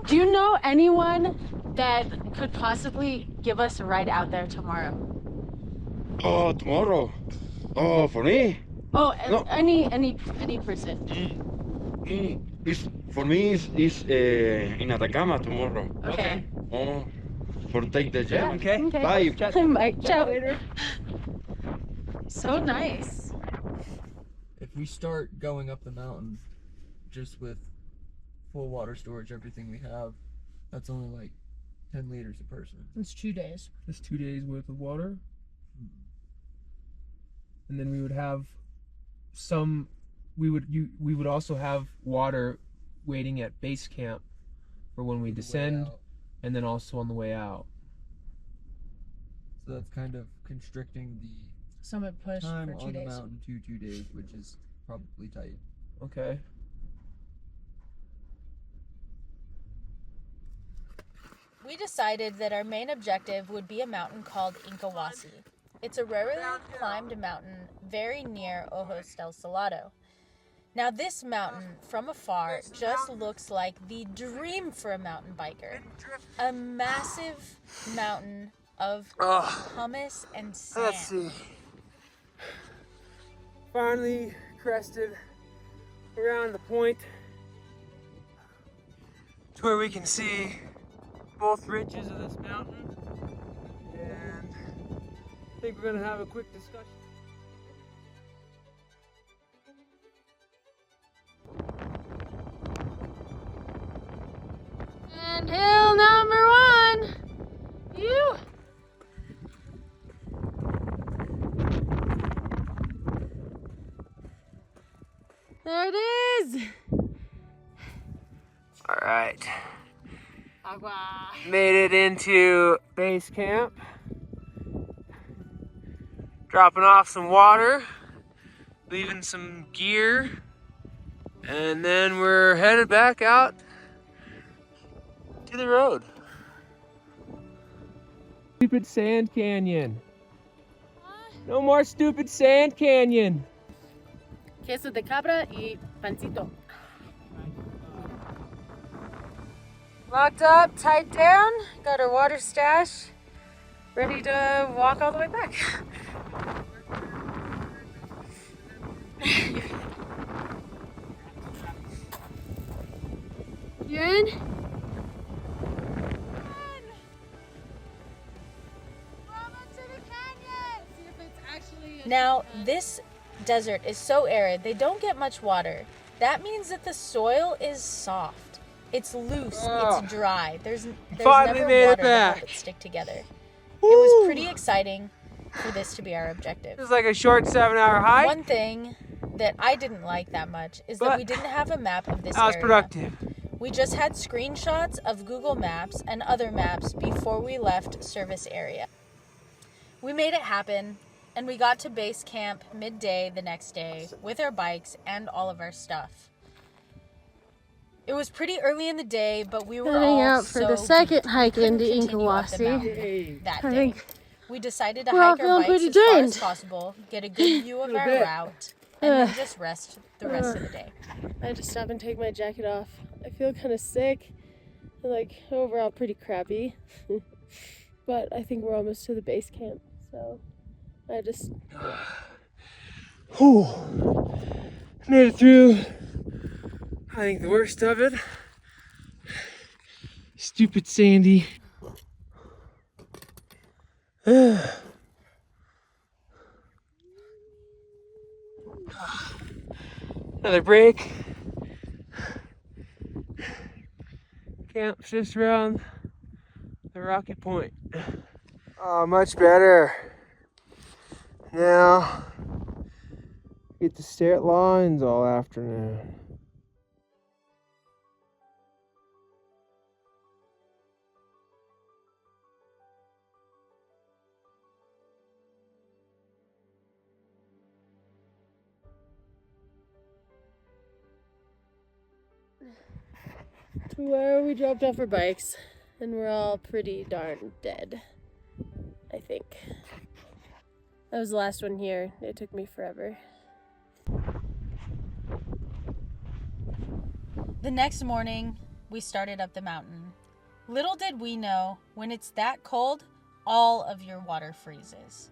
Do you know anyone that could possibly give us a ride out there tomorrow? Oh, tomorrow. Oh, for me? Oh, No. any person. It's, for me, it's in Atacama tomorrow. Okay. Oh, for take the jet. Okay. Okay. Bye. Mike, ciao. Later. So nice. If we start going up the mountain just with full water storage, everything we have, that's only like 10 liters a person. It's 2 days. That's 2 days worth of water. And then we would have some. We would also have water waiting at base camp for when we descend, and then also on the way out. So that's kind of constricting the Summit push time for 2 on the days. mountain to 2 days, which is probably tight. Okay. We decided that our main objective would be a mountain called Inkawasi. It's a rarely climbed mountain very near Ojos del Salado. Now this mountain, from afar, just looks like the dream for a mountain biker. A massive mountain of hummus and sand. Let's see. Finally crested around the point to where we can see both ridges of this mountain, and I think we're gonna have a quick discussion. And hill number 1. You. There it is. All right. Agua. Made it into base camp. Dropping off some water, leaving some gear, and then we're headed back out to the road. Stupid sand canyon. No more stupid sand canyon. Queso de cabra y pancito. Locked up, tied down, got our water stash, ready to walk all the way back. You in? Now, this desert is so arid, they don't get much water. That means that the soil is soft. It's loose, it's dry. There's Finally never made it water to help back. it stick together. It was pretty exciting for this to be our objective. It was like a short 7-hour hike. One thing that I didn't like that much is that But we didn't have a map of this That was area. productive. We just had screenshots of Google Maps and other maps before we left service area. We made it happen, and we got to base camp midday the next day with our bikes and all of our stuff. It was pretty early in the day, but we were Heading all out for so the second hike couldn't into continue up the Inkawasi. mountain that I day. think We decided to we're all hike our feeling bikes pretty as far drained. as possible, get a good view of our route, and then just rest the rest of the day. I had to stop and take my jacket off. I feel kind of sick and like overall pretty crappy. But I think we're almost to the base camp, so I just... Whew. Made it through, I think, the worst of it. Stupid Sandy. Another break. Camp's just around the rocky point. Oh, much better. Now, get to stare at lines all afternoon. to where we dropped off our bikes, and we're all pretty darn dead, I think. That was the last one here. It took me forever. The next morning, we started up the mountain. Little did we know, when it's that cold, all of your water freezes.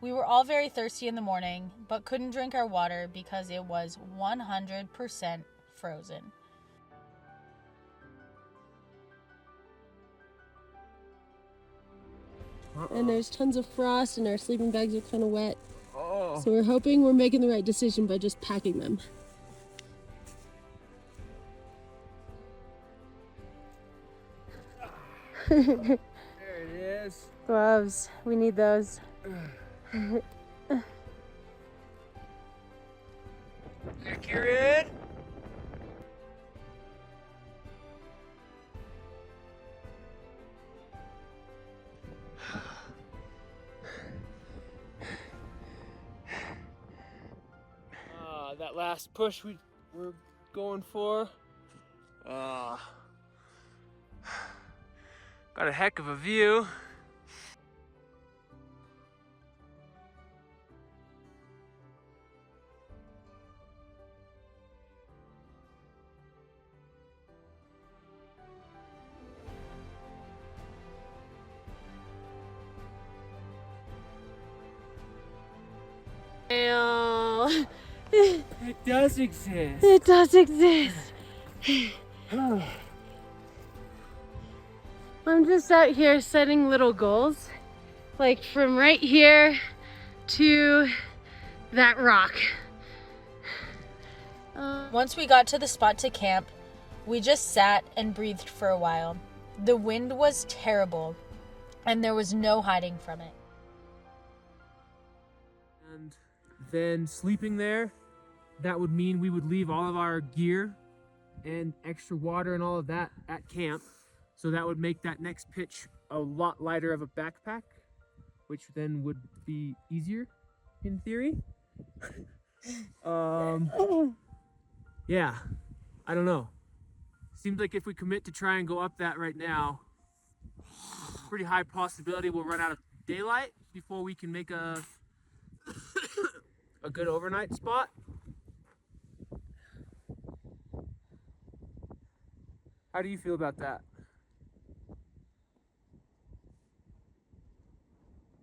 We were all very thirsty in the morning, but couldn't drink our water because it was 100% frozen. And there's tons of frost, and our sleeping bags are kind of wet. Oh. So we're hoping we're making the right decision by just packing them. There it is. Gloves. We need those. There, Kieran. That last push we're going for. Got a heck of a view. It does exist. It does exist. I'm just out here setting little goals, like from right here to that rock. Once we got to the spot to camp, we just sat and breathed for a while. The wind was terrible, and there was no hiding from it. And then sleeping there, that would mean we would leave all of our gear and extra water and all of that at camp. So that would make that next pitch a lot lighter of a backpack, which then would be easier in theory. Yeah, I don't know. Seems like if we commit to try and go up that right now, pretty high possibility we'll run out of daylight before we can make a good overnight spot. How do you feel about that?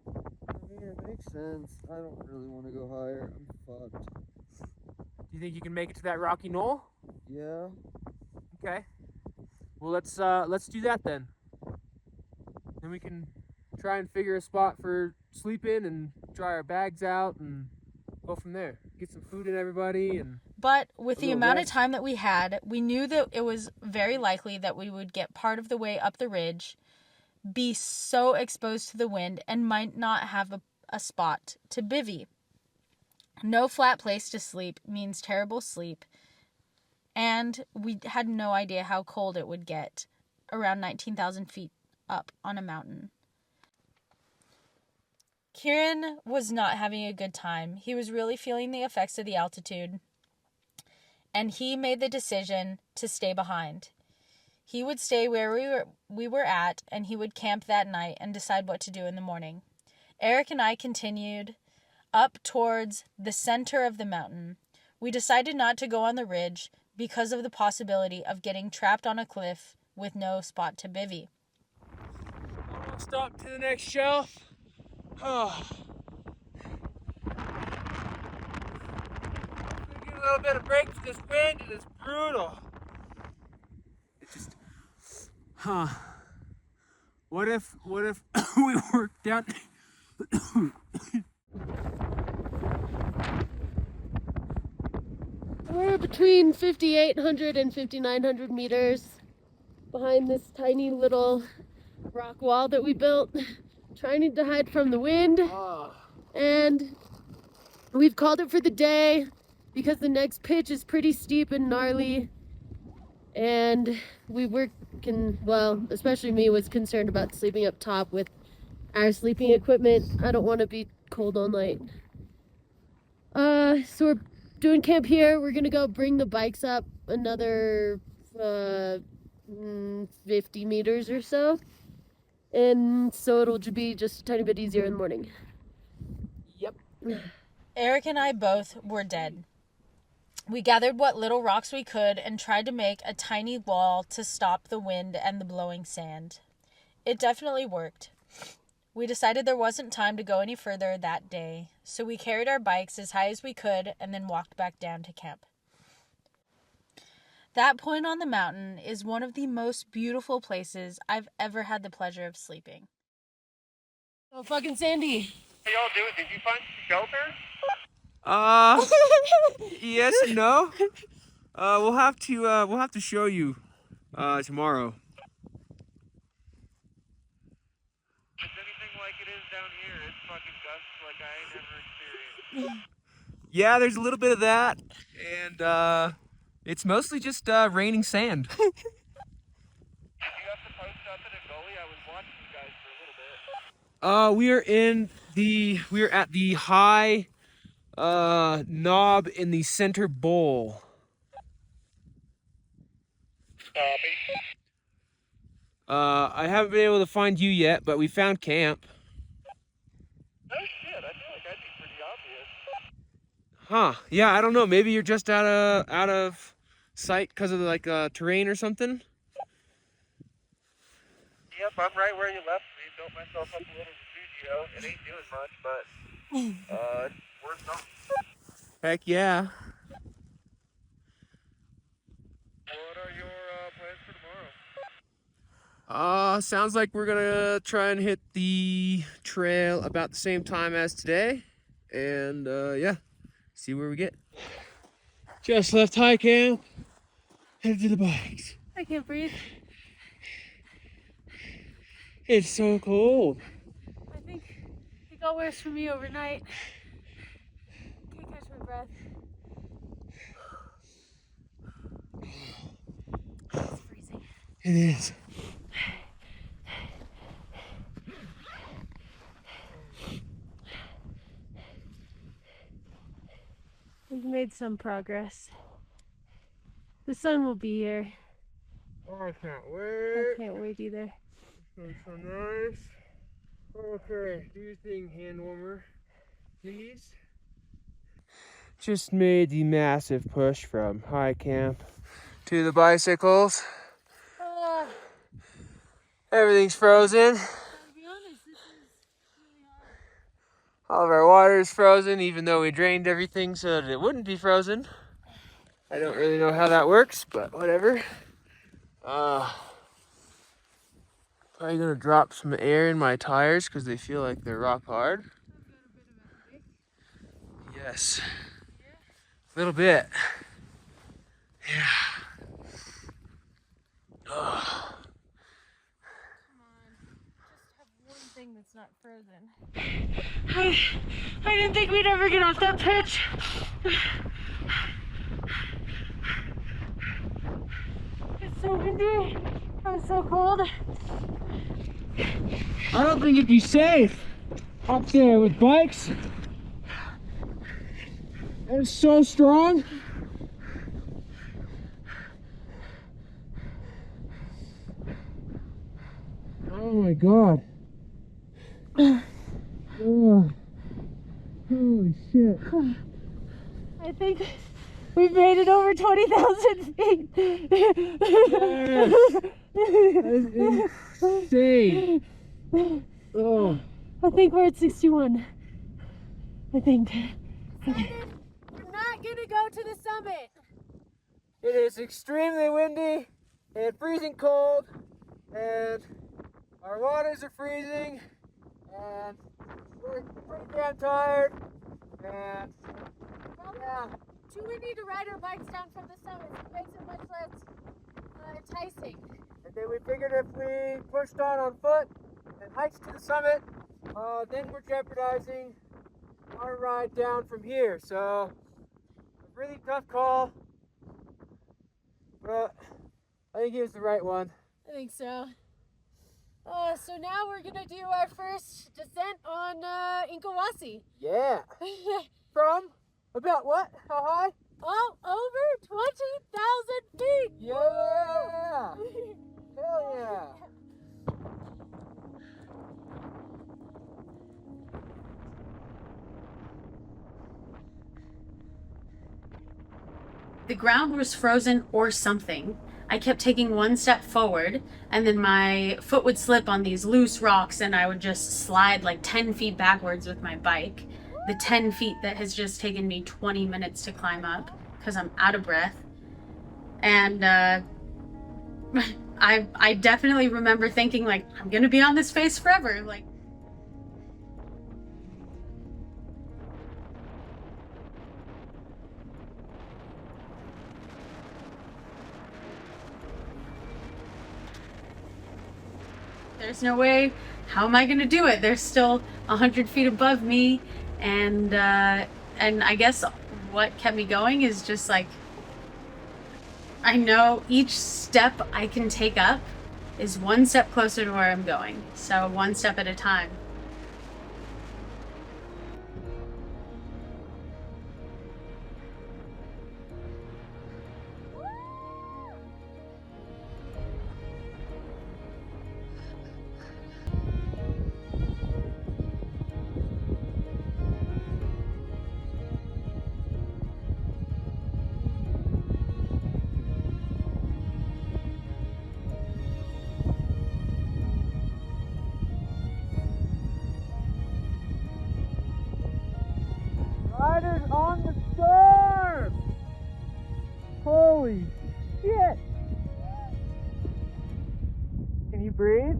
I mean, it makes sense. I don't really want to go higher. I'm fucked. Do you think you can make it to that rocky knoll? Yeah. Okay. Well, let's do that then. Then we can try and figure a spot for sleeping and dry our bags out and go from there. Get some food in everybody and. But with the little amount of rest. time that we had, we knew that it was very likely that we would get part of the way up the ridge, be so exposed to the wind, and might not have a spot to bivvy. No flat place to sleep means terrible sleep, and we had no idea how cold it would get around 19,000 feet up on a mountain. Kieran was not having a good time. He was really feeling the effects of the altitude, and he made the decision to stay behind. He would stay where we were at, and he would camp that night and decide what to do in the morning. Aric and I continued up towards the center of the mountain. We decided not to go on the ridge because of the possibility of getting trapped on a cliff with no spot to bivvy. Stop to the next shelf. Oh. Give a little bit of break for this wind. It is brutal. It just. What if we were down? We're between 5,800 and 5,900 meters behind this tiny little rock wall that we built, trying to hide from the wind. And we've called it for the day because the next pitch is pretty steep and gnarly. And we were, especially me, was concerned about sleeping up top with our sleeping equipment. I don't want to be cold all night. So we're doing camp here. We're gonna go bring the bikes up another 50 meters or so. And so it'll be just a tiny bit easier in the morning. Yep. Aric and I both were dead. We gathered what little rocks we could and tried to make a tiny wall to stop the wind and the blowing sand. It definitely worked. We decided there wasn't time to go any further that day, so we carried our bikes as high as we could and then walked back down to camp. That point on the mountain is one of the most beautiful places I've ever had the pleasure of sleeping. So fucking sandy. Hey, y'all do it. Did you find shelter? Yes and no. We'll have to show you tomorrow. Is anything like it is down here? It's fucking dust like I ain't never experienced. Yeah, there's a little bit of that, and it's mostly just raining sand. Did you have to post up at a gully? I was watching you guys for a little bit. We are at the high knob in the center bowl. I haven't been able to find you yet, but we found camp. No shit, I feel like that'd be pretty obvious. Huh? Yeah, I don't know. Maybe you're just out of sight because of like terrain or something. Yep, I'm right where you left me. Built myself up a little studio. It ain't doing much, but it's worth something. Heck yeah. What are your plans for tomorrow? Sounds like we're gonna try and hit the trail about the same time as today, and yeah, see where we get. Just left high camp, headed to the bikes. I can't breathe. It's so cold. I think it got worse for me overnight. Can't catch my breath. It's freezing. It is. We've made some progress. The sun will be here. Oh, I can't I wait. can't wait either. It's so nice. Okay, do your thing, hand warmer, please. Just made the massive push from high camp to the bicycles. Everything's frozen. To be honest, this is really hard. All of our water is frozen, even though we drained everything so that it wouldn't be frozen. I don't really know how that works, but whatever. Probably gonna drop some air in my tires because they feel like they're rock hard. Yes. A little bit. Yeah. Oh. One thing that's not frozen. I didn't think we'd ever get off that pitch. It's so windy. I'm so cold. I don't think it'd be safe up there with bikes. It's so strong. Oh my god. Oh, holy shit. I think we've made it over 20,000 feet. That is insane. Oh. I think we're at 61. I think. We're not gonna go to the summit. It is extremely windy and freezing cold, and our waters are freezing, and we're pretty damn tired, and yeah. Too windy to ride our bikes down from the summit. It makes it much less enticing. And then we figured if we pushed on foot and hiked to the summit, then we're jeopardizing our ride down from here. So, a really tough call, but I think it was the right one. I think so. So now we're gonna do our first descent on Inkawasi. Yeah. From about what? How high? Oh, over 20,000 feet. Yeah. ground was frozen or something. I kept taking one step forward, and then my foot would slip on these loose rocks, and I would just slide like 10 feet backwards with my bike. The 10 feet that has just taken me 20 minutes to climb up because I'm out of breath. And I definitely remember thinking, like, I'm gonna be on this face forever. Like, there's no way. How am I gonna do it? They're still 100 feet above me, and I guess what kept me going is just like, I know each step I can take up is one step closer to where I'm going. So one step at a time. Riders on the storm! Holy shit! Can you breathe?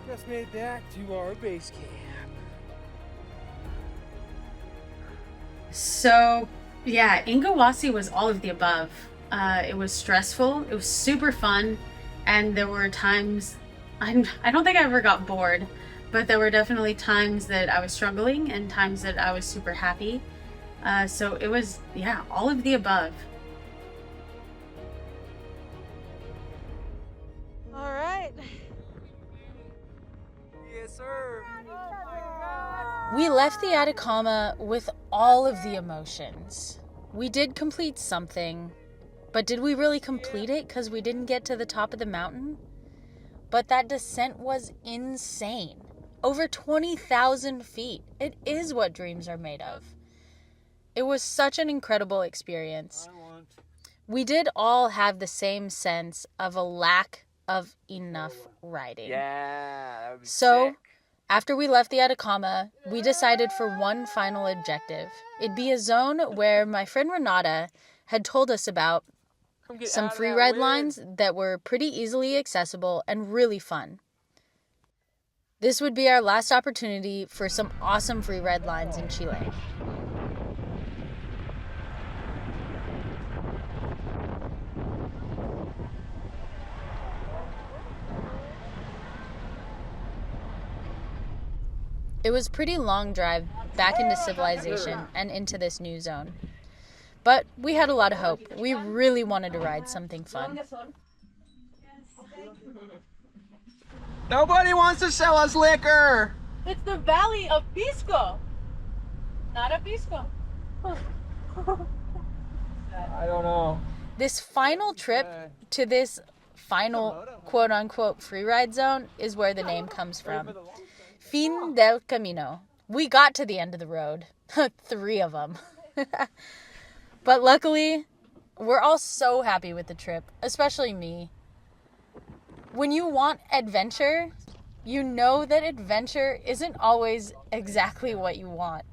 Just made it back to our base camp. So, yeah, Ingawasi was all of the above. It was stressful, it was super fun, and there were times, I don't think I ever got bored, but there were definitely times that I was struggling and times that I was super happy. So it was, yeah, all of the above. All right. Yes, sir. We left the Atacama with all of the emotions. We did complete something, but did we really complete it because we didn't get to the top of the mountain? But that descent was insane. Over 20,000 feet. It is what dreams are made of. It was such an incredible experience. We did all have the same sense of a lack of enough riding. Yeah, that would be So, sick. after we left the Atacama, we decided for one final objective. It'd be a zone where my friend Renata had told us about some free ride lines that were pretty easily accessible and really fun. This would be our last opportunity for some awesome free ride lines in Chile. It was a pretty long drive back into civilization and into this new zone. But we had a lot of hope. We really wanted to ride something fun. Nobody wants to sell us liquor. It's the Valley of Pisco. Not a Pisco. I don't know. This final trip to this final quote-unquote freeride zone is where the name comes from. Fin del Camino. We got to the end of the road. 3 of them. But luckily, we're all so happy with the trip, especially me. When you want adventure, you know that adventure isn't always exactly what you want.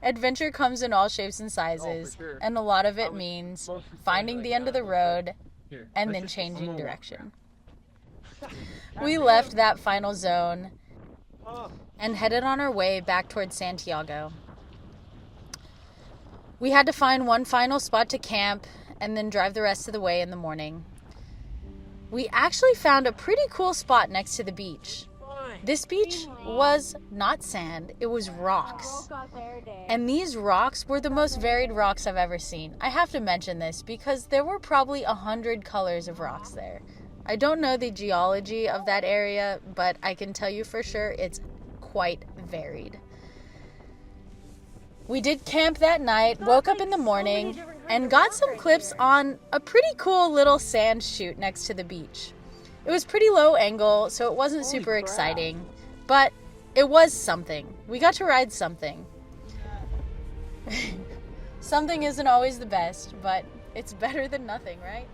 Adventure comes in all shapes and sizes, and a lot of it means finding the end of the road and then changing direction. We left that final zone and headed on our way back towards Santiago. We had to find one final spot to camp and then drive the rest of the way in the morning. We actually found a pretty cool spot next to the beach. This beach was not sand, it was rocks. And these rocks were the most varied rocks I've ever seen. I have to mention this because there were probably 100 colors of rocks there. I don't know the geology of that area, but I can tell you for sure it's quite varied. We did camp that night, woke up in the morning, and got some clips on a pretty cool little sand chute next to the beach. It was pretty low angle, so it wasn't super exciting, but it was something. We got to ride something. Something isn't always the best, but it's better than nothing, right?